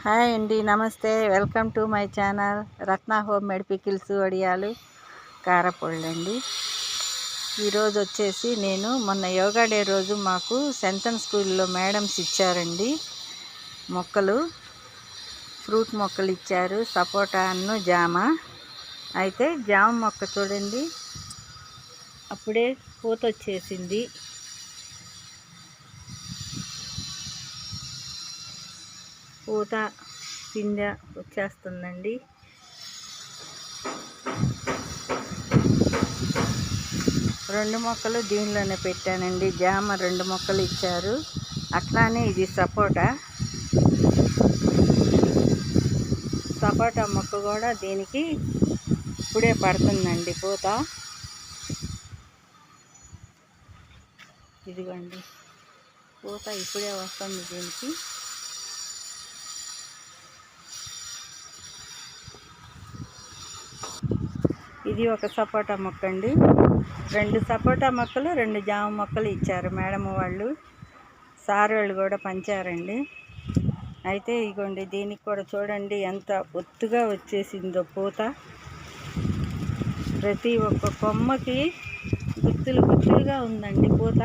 Hi అండి, నమస్తే. Welcome to my channel Ratna home made pickles, వడియాలు, కారపొళ్ళు అండి. ఈరోజు వచ్చేసి నేను మొన్న యోగా డే రోజు మాకు సెంటన్ స్కూల్లో మేడమ్స్ ఇచ్చారండి మొక్కలు, ఫ్రూట్ మొక్కలు ఇచ్చారు, సపోటా అన్ను జామ. అయితే జామ మొక్క చూడండి, అప్పుడే పూత వచ్చేసింది. పూత పిందె వచ్చేస్తుందండి. రెండు మొక్కలు దీనిలోనే పెట్టానండి. జామ 2 మొక్కలు ఇచ్చారు. అట్లానే ఇది సపోటా మొక్క కూడా దీనికి ఇప్పుడే పడుతుందండి పూత. ఇదిగోండి, పూత ఇప్పుడే వస్తుంది దీనికి. ఇది ఒక సపోటా మొక్క అండి. 2 సపోటా మొక్కలు, 2 జామ మొక్కలు ఇచ్చారు మేడం వాళ్ళు. సార్ వాళ్ళు కూడా పంచారండి. అయితే ఇగోండి, దీనికి కూడా చూడండి ఎంత ఒత్తుగా వచ్చేసిందో పూత. ప్రతి ఒక్క కొమ్మకి గుత్తులుగా ఉందండి పూత.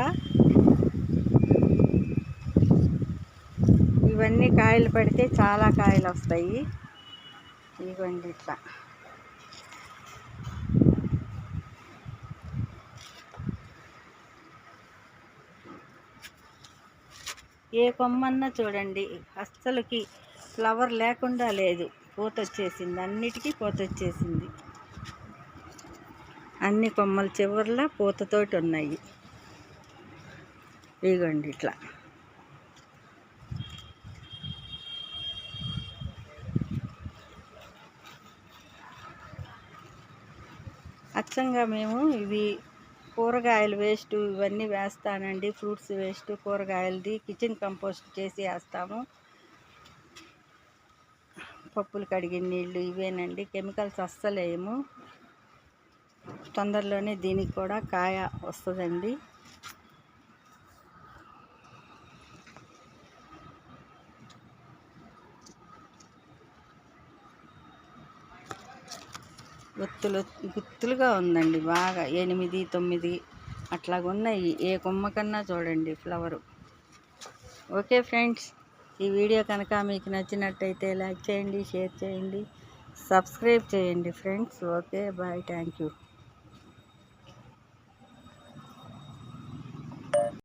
ఇవన్నీ కాయలు పడితే చాలా కాయలు వస్తాయి. ఇదిగోండి ఇట్లా. ఏ కొమ్మన్నా చూడండి, అస్సలకి ఫ్లవర్ లేకుండా లేదు, పూత వచ్చేసింది. అన్నిటికీ పూత వచ్చేసింది. అన్ని కొమ్మల చివర్ల పూతతోటి ఉన్నాయి. ఇదిగోండి ఇట్లా. అచ్చంగా మేము ఇవి కూరగాయలు వేస్ట్ ఇవన్నీ వేస్తానండి. ఫ్రూట్స్ వేస్ట్, కూరగాయలది కిచెన్ కంపోస్ట్ చేసి వేస్తాము. పప్పులు కడిగిన నీళ్ళు ఇవేనండి, కెమికల్స్ అస్సలేము. తొందరలోనే దీనికి కూడా కాయ వస్తుందండి. గుత్తులుగా ఉందండి బాగా. 8, 9 అట్లాగున్నాయి. ఏ కొమ్మ కన్నా చూడండి ఫ్లవరు. ఓకే ఫ్రెండ్స్, ఈ వీడియో కనుక మీకు నచ్చినట్టయితే లైక్ చేయండి, షేర్ చేయండి, సబ్స్క్రైబ్ చేయండి friends. Okay, bye, thank you.